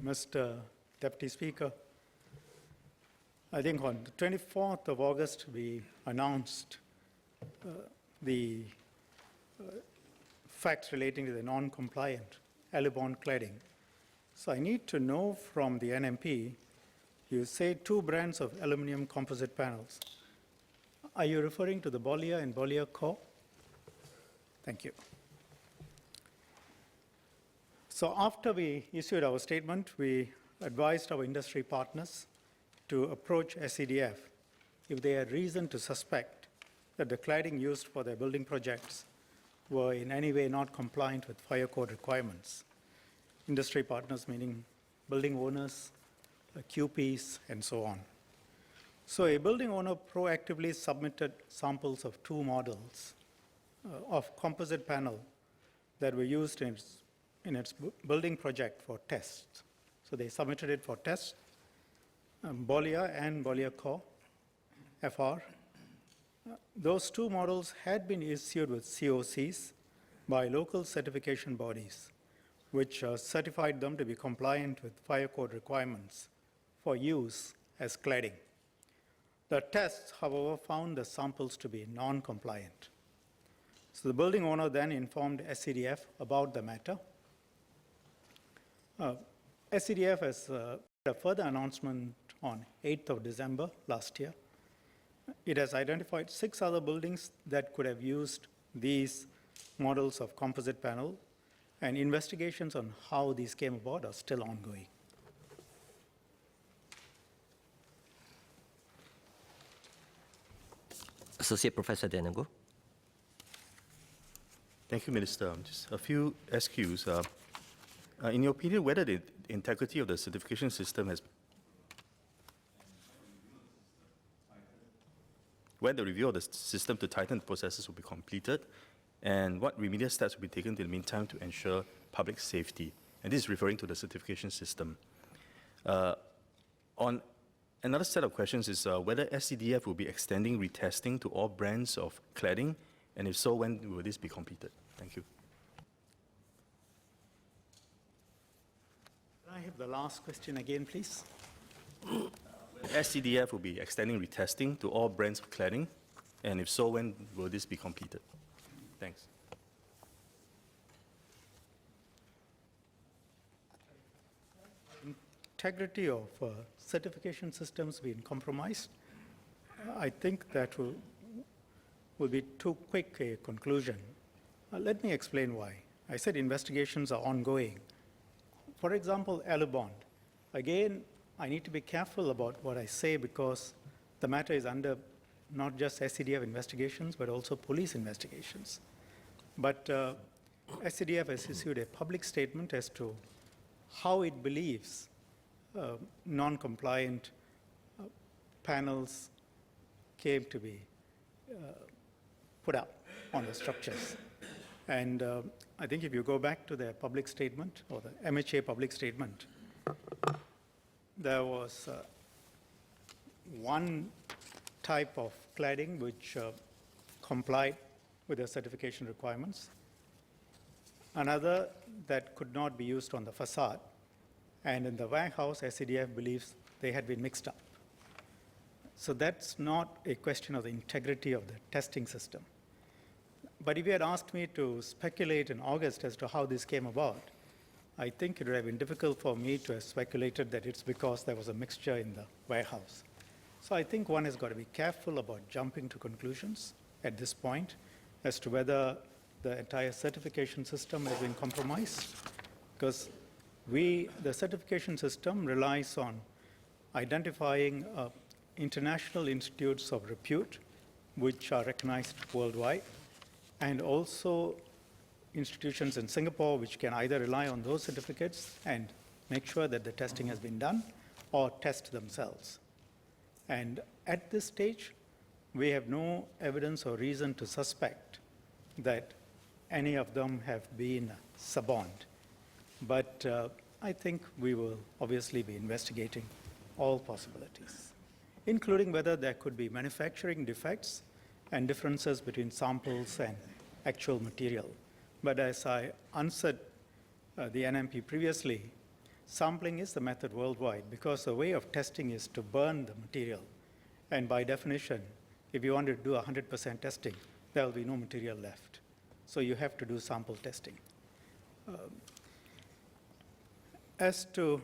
Mr. Deputy Speaker. I think on the 24th of August, we announced the facts relating to the non-compliant aluminium cladding. So I need to know from the NMP, you say 2 brands of aluminium composite panels. Are you referring to the Bolia and Bolia Core? Thank you. So after we issued our statement, we advised our industry partners to approach SCDF if they had reason to suspect that the cladding used for their building projects were in any way not compliant with fire code requirements. Industry partners meaning building owners, QPs, and so on. So a building owner proactively submitted samples of 2 models of composite panel that were used in its building project for tests. So they submitted it for tests, Bolia and Bolia Core, FR. Those 2 models had been issued with COCs by local certification bodies, which certified them to be compliant with fire code requirements for use as cladding. The tests, however, found the samples to be non-compliant. So the building owner then informed SCDF about the matter. SCDF has a further announcement on 8th of December last year. It has identified 6 other buildings that could have used these models of composite panel, and investigations on how these came about are still ongoing. Associate Professor Denago. Thank you, Minister. Just a few SQs. In your opinion, whether the integrity of the certification system has, when the review of the system to tighten the processes will be completed, and what remedial steps will be taken in the meantime to ensure public safety. And this is referring to the certification system. On another set of questions is whether SCDF will be extending retesting to all brands of cladding, and if so, when will this be completed? Thank you. Can I have the last question again, please? SCDF will be extending retesting to all brands of cladding, and if so, when will this be completed? Thanks. Integrity of certification systems being compromised, I think that will be too quick a conclusion. Let me explain why. I said investigations are ongoing. For example, alubond. Again, I need to be careful about what I say because the matter is under not just SCDF investigations, but also police investigations. But SCDF has issued a public statement as to how it believes non-compliant panels came to be put up on the structures. And I think if you go back to their public statement, or the MHA public statement, there was one type of cladding which complied with the certification requirements, another that could not be used on the facade, and in the warehouse, SCDF believes they had been mixed up. So that's not a question of the integrity of the testing system. But if you had asked me to speculate in August as to how this came about, I think it would have been difficult for me to have speculated that it's because there was a mixture in the warehouse. So I think one has got to be careful about jumping to conclusions at this point as to whether the entire certification system has been compromised, because the certification system relies on identifying international institutes of repute, which are recognized worldwide, and also institutions in Singapore which can either rely on those certificates and make sure that the testing has been done or test themselves. And at this stage, we have no evidence or reason to suspect that any of them have been suborned. But I think we will obviously be investigating all possibilities, including whether there could be manufacturing defects and differences between samples and actual material. But as I answered the NMP previously, Sampling is the method worldwide because the way of testing is to burn the material. And by definition, if you want to do 100% testing, there will be no material left. So you have to do sample testing. As to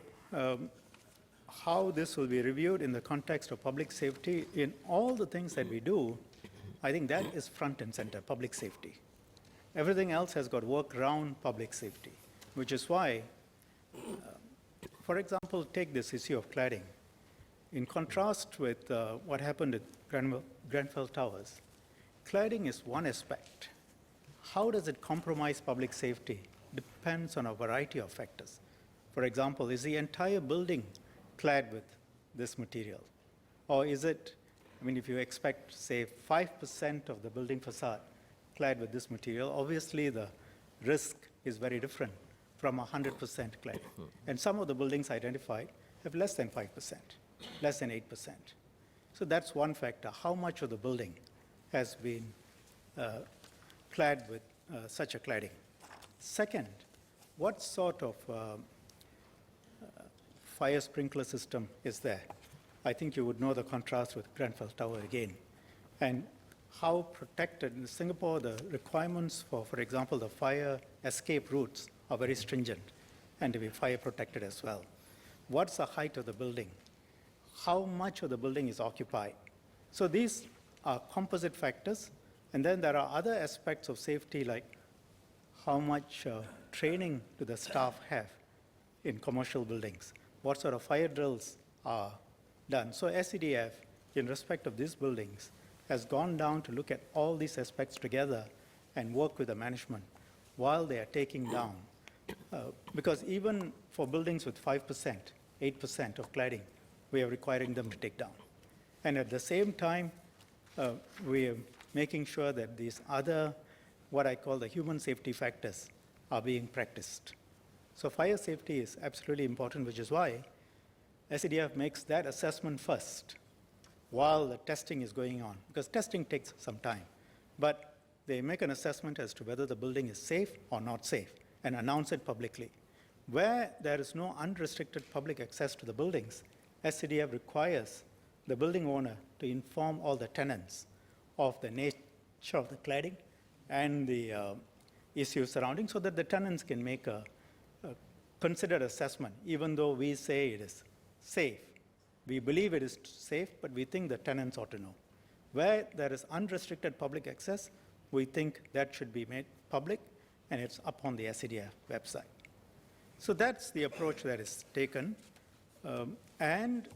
how this will be reviewed in the context of public safety, in all the things that we do, I think that is front and center, public safety. Everything else has got to work around public safety, which is why, for example, take this issue of cladding. In contrast with what happened at Grenfell Towers, cladding is one aspect. How does it compromise public safety? Depends on a variety of factors. For example, is the entire building clad with this material? Or is it, I mean, if you expect, say, 5% of the building facade clad with this material, obviously the risk is very different from 100% cladding. And some of the buildings identified have less than 5%, less than 8%. So that's one factor, how much of the building has been clad with such a cladding. Second, what sort of fire sprinkler system is there? I think you would know the contrast with Grenfell Tower again. And how protected, in Singapore, the requirements for example, the fire escape routes are very stringent and to be fire protected as well. What's the height of the building? How much of the building is occupied? So these are composite factors. And then there are other aspects of safety, like how much training do the staff have in commercial buildings? What sort of fire drills are done? So SCDF, in respect of these buildings, has gone down to look at all these aspects together and work with the management while they are taking down. Because even for buildings with 5%, 8% of cladding, we are requiring them to take down. And at the same time, we are making sure that these other, what I call the human safety factors, are being practiced. So fire safety is absolutely important, which is why SCDF makes that assessment first while the testing is going on, because testing takes some time. But they make an assessment as to whether the building is safe or not safe and announce it publicly. Where there is no unrestricted public access to the buildings, SCDF requires the building owner to inform all the tenants of the nature of the cladding and the issues surrounding, so that the tenants can make a considered assessment, even though we say it is safe. We believe it is safe, but we think the tenants ought to know. Where there is unrestricted public access, we think that should be made public, and it's up on the SCDF website. So that's the approach that is taken. And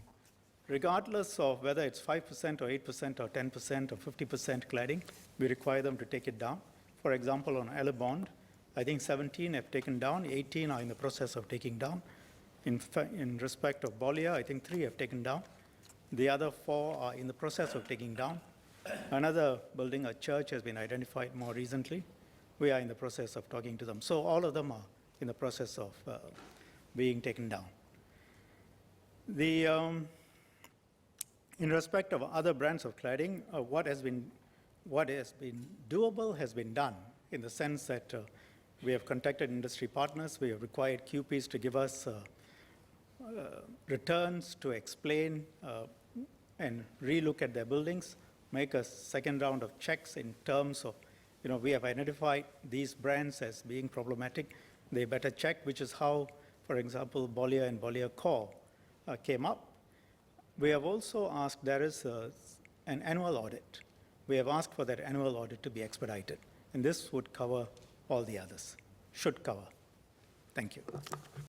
regardless of whether it's 5% or 8% or 10% or 50% cladding, we require them to take it down. For example, on Elebond, I think 17 have taken down, 18 are in the process of taking down. In respect of Bolia, I think 3 have taken down. The other 4 are in the process of taking down. Another building, a church, has been identified more recently. We are in the process of talking to them. So all of them are in the process of being taken down. In respect of other brands of cladding, what has been doable has been done, in the sense that we have contacted industry partners. We have required QPs to give us returns to explain and relook at their buildings, make a second round of checks in terms of, we have identified these brands as being problematic. They better check, which is how, for example, Bolia and Bolia Core came up. We have also asked, there is an annual audit. We have asked for that annual audit to be expedited. And this would cover all the others, should cover. Thank you.